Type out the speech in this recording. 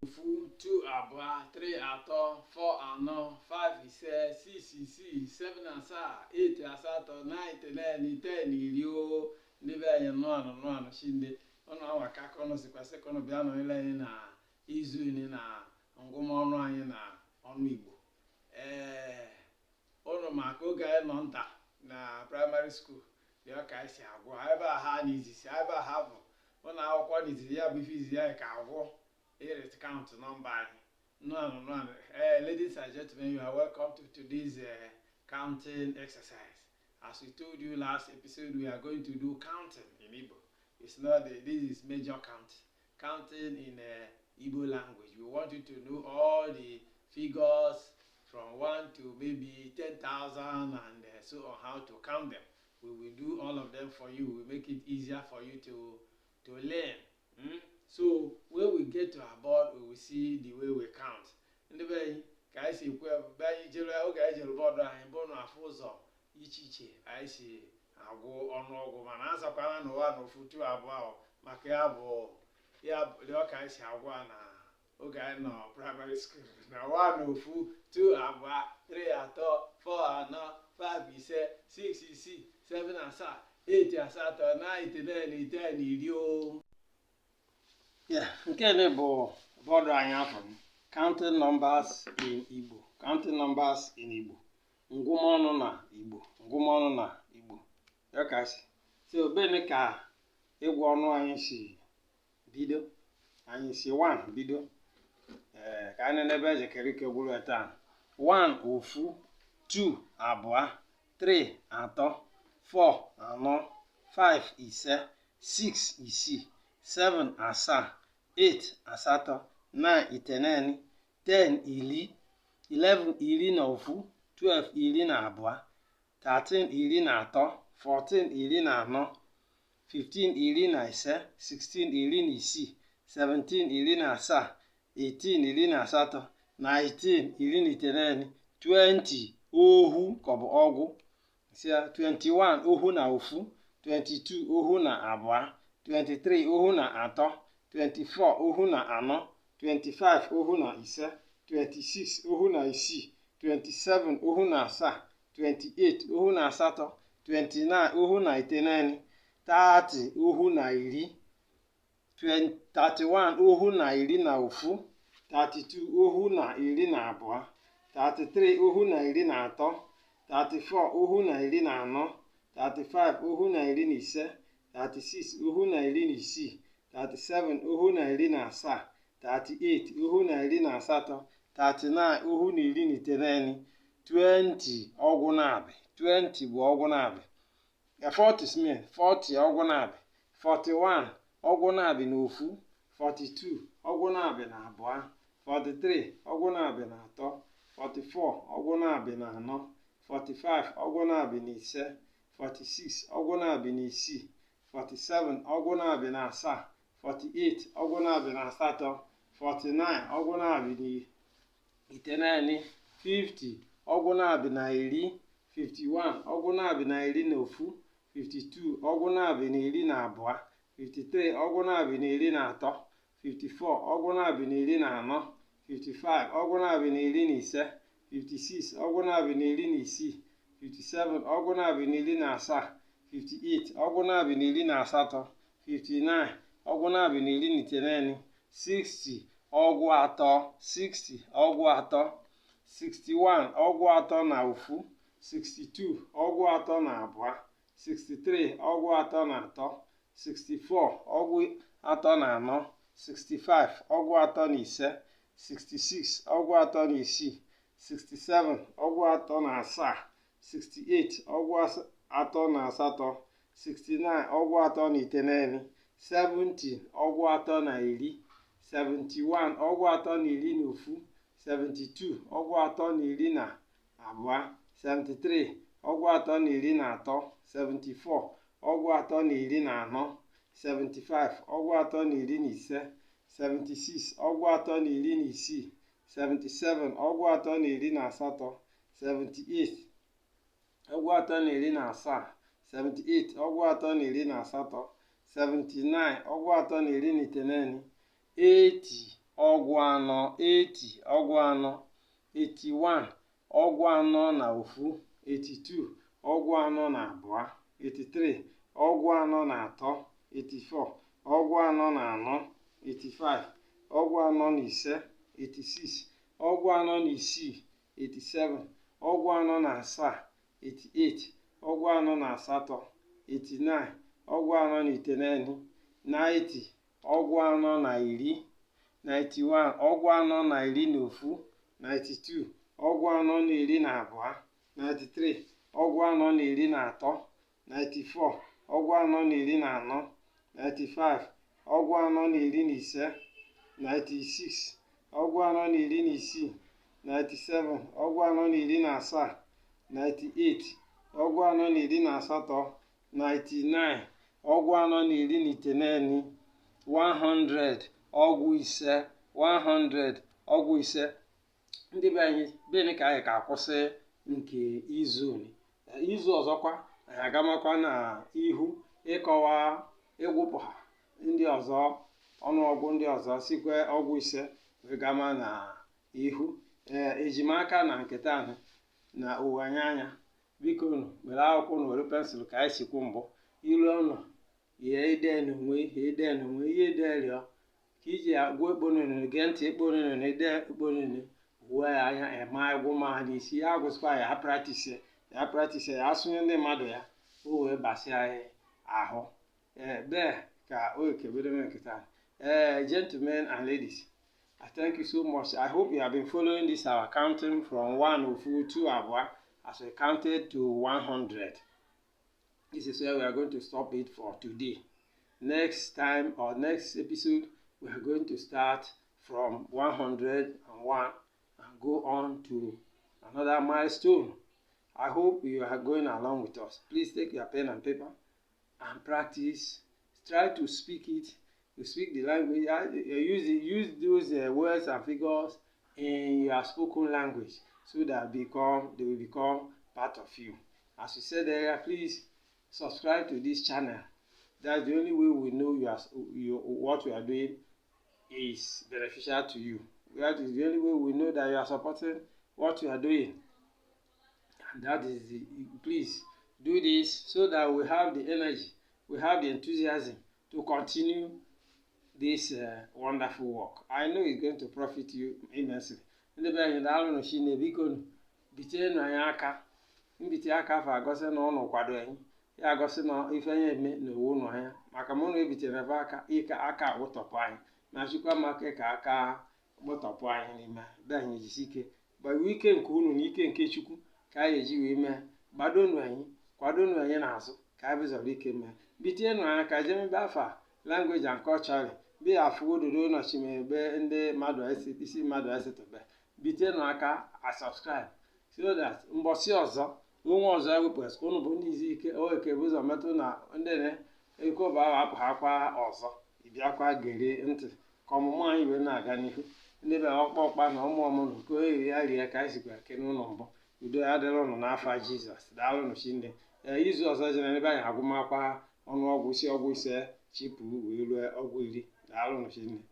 ofu 2 abụọ 3 atọ 4 anọ 5 ise 6 isii 7 asaa 8 asatọ 9 9 10 iri o ndị be anyị nụanụ chinde ọnụ awa ka ọnụ sikwa sekọnụ bịa nọnyere anyị na izu ini na ngụmọnụ anyị na ọnụ Igbo. Ụnụ maka oge anyị nọ nta na praịmarị skuul dị ka anyị si agwụ ebe a ha n'izisi ebe a ha bụ ụlọ akwụkwọ n'izisi ya bụ ife izi anyị ka agwụ it count number. No. Ladies and gentlemen, you are welcome to today's counting exercise. As we told you last episode, we are going to do counting in Igbo. It's not this is major counting in Igbo language. We want you to know all the figures from 1 to maybe 10,000 and so on, how to count them. We will do all of them for you. We make it easier for you to learn. So when we get to our board, we will see the way we count. Ndị be anyị ka anyị si ekwu ebe anyị jere oge anyị jere bọọdụ anyị bụ na afọ ụzọ iche iche anyị si agwụ ọnụọgụ mana azakwana n'ụwa n'ofu 2 abụọ maka ya bụ dị ọka anyị si agwụ na oge anyị nọ praịmarị skuul na 1 n'ofu 2 abụọ 3 atọ 4 anọ 5 ise 6 isii 7 asaa 8 asatọ 9 10 10 iri o. Nke bụ bọọdụ anyị afọ m counting numbers in Igbo. Counting numbers in Igbo. Ngụmọnụ na Igbo. Ngụmọnụ na Igbo. Yọkasị. So bene ka ịgwụ ọnụ anyị si bido. Anyị si 1 bido. Ka anyị n'ebe ejekere ike gwuru taa. 1 ofu 2 abụọ 3 atọ 4 anọ 5 ise 6 isii 7 asaa 8 asatọ 9 iteghete 10 iri 11 iri na ofu 12 iri na abụọ 13 iri na atọ 14 iri na anọ 15 iri na ise 16 iri na isii 17 iri na asaa 18 iri na asatọ 19 iri na iteghete 20 ohu ka ọ bụ ọgwụ 21 ohu na ofu 22 ohu na abụọ 23 ohu na atọ 24 ohu na anọ 25 ohu na ise 26 ohu na isii 27 ohu na asaa 28 ohu na asatọ 29 ohu na iteghete 30 ohu na iri 31 ohu na iri na ofu 32 ohu na iri na abụọ 33 ohu na iri na atọ 34 ohu na iri na anọ 35 ohu na iri na ise 36 ohu na iri na isii 37 ohu na iri na asaa 38 ohu na iri na asatọ 39 ohu na iri na iteghete 20 ọgwụ na-abị 20 bụ ọgwụ na-abị 40 ọgwụ na-abị 41 ọgwụ na-abị na ofu 42 ọgwụ na-abị na abụọ 43 ọgwụ na-abị na atọ 44 ọgwụ na-abị na anọ 45 ọgwụ na-abị na ise 46 ọgwụ na-abị na isii 47 ọgwụ na-abị na asaa 48 ọgwụ na-abị na asatọ 49 ọgwụ na-abị na iteghete 50 ọgwụ na-abị na iri 51 ọgwụ na-abị na iri na ofu 52 ọgwụ na-abị na iri na abụọ 53 ọgwụ na-abị na iri na atọ 54 ọgwụ na-abị na iri na anọ 55 ọgwụ na-abị na iri na ise 56 ọgwụ na-abị na iri na isii 57 ọgwụ na-abị na iri na asaa 58 ọgwụ na-abị na iri na asatọ 59 ọgwụ na-abị na iri na iteghete 60 ọgwụ atọ 60 ọgwụ atọ 61 ọgwụ atọ na ofu 62 ọgwụ atọ na abụọ 63 ọgwụ atọ na atọ 64 ọgwụ atọ na anọ 65 ọgwụ atọ na ise 66 ọgwụ atọ na isii 67 ọgwụ atọ na asaa 68 ọgwụ atọ na asatọ 69 ọgwụ atọ na iteghete 70 ọgwụ atọ na iri 71 ọgwụ atọ na iri na ofu 72 ọgwụ atọ na iri na abụọ 73 ọgwụ atọ na iri na atọ 74 ọgwụ atọ na iri na anọ 75 ọgwụ atọ na iri na ise 76 ọgwụ atọ na iri na isii 77 ọgwụ atọ na iri na asatọ 78 ọgwụ atọ na iri na asaa 78 ọgwụ atọ na iri na asatọ 79 ọgwụ atọ na iri na iteghete 80 ọgụ anọ 80 ọgụ anọ 81 ọgụ anọ na ofu 82 ọgụ anọ na abụọ 83 ọgụ anọ na atọ 84 ọgụ anọ na anọ 85 ọgụ anọ na ise 86 ọgụ anọ na isii 87 ọgụ anọ na asaa 88 ọgụ anọ na asatọ 89 ọgụ anọ na iteghete 90 ọgụ anọ na iri 91 ọgụ anọ na iri na ofu 92 ọgụ anọ na iri na abụọ 93 ọgụ anọ na iri na atọ 94 ọgụ anọ na iri na anọ 95 ọgụ anọ na iri na ise 96 ọgụ anọ na iri na isii 97 ọgụ anọ na iri na asaa 98 ọgụ anọ na iri na asatọ 99 ọgụ anọ na iri na iteghete 100 ọgụ ise 100 ọgụ ise. Ndị be anyị ka anyị akwụsị nke izu ọzọkwa anyị agamakwa na ihu ịkọwa ịgwụpụ ha ndị ọzọ ọnụọgụ ndị ọzọ sikwe ọgwụ ise wee gama na ihu ejimaka na nketa ahụ na uwe anya biko were akwụkwọ na were pensụl ka anyị sikwu mbụ iru ọnụ ihe ide n'onwe ihe ederịọ ka iji agwa ekponunu gee ntị ekponunu ide ekponunu uwe anya eme agwụ ma n'isi ya agwụsịkwa ya praktisi ya asụnye ndị mmadụ ya o wee basịa anyị ahụ bee ka o kebere nketa. Gentlemen and ladies, I thank you so much. I hope you have been following this our counting from 1 ofu 2 abụọ as we counted to 100. This is where we are going to stop it for today. Next time or next episode, we are going to start from 101 and go on to another milestone. I hope you are going along with us. Please take your pen and paper and practice. Try to speak it. You speak the language. Use those words and figures in your spoken language so that they will become part of you. As we said earlier, please subscribe to this channel. That's the only way we know what we are doing is beneficial to you. That is the only way we know that you are supporting what you are doing. And that is please do this so that we have the energy, we have the enthusiasm to continue this wonderful work. I know it's going to profit you immensely. Ndị be anyị daalụ nụ Chineke biko bitenu anyị aka mbite aka afọ agosi na ụnụ kwado anyị ya agosi na ife anyị eme na owu ụnụ anya maka mụ na ebitere ebe aka wụtọpụ anyị ma chukwa maka ka aka gbọtọpụ anyị n'ime be anyị jisi ike gbawe ike nke unu na ike nke Chukwu ka anyị eji wee mee gbadonu anyị kwadonu anyị n'azụ ka anyị bezọrọ ike mee bitenu anyị aka jemebe afa language and culture be afụgododo nọchimebe ndị mmadụ isi mmadụ esetobe bitenu aka a subscribe so that mbọsị ọzọ onwe ọzọ ewepụsị ụnụ bụ ndị izi ike oke bụ ụzọ metụ na ndị na-ekoba ahụ apụghakwa ọzọ ịbịakwa gere ntị ka ọmụmụ anyị wee na-aga n'ihu. Ndị be ọkpa na ụmụ ọmụnụ ka ohere ya rie ka anyị sikwa eke n'ụlọ mbụ udo ya dịrị ụnụ n'afọ Jizọs daalụnụ Chineke. Izu ọzọ jere ebe anyị agụmakwa ọnụọgwụ isi ọgwụ ise chipụ wee ruo ọgwụ 10 daalụnụ Chineke.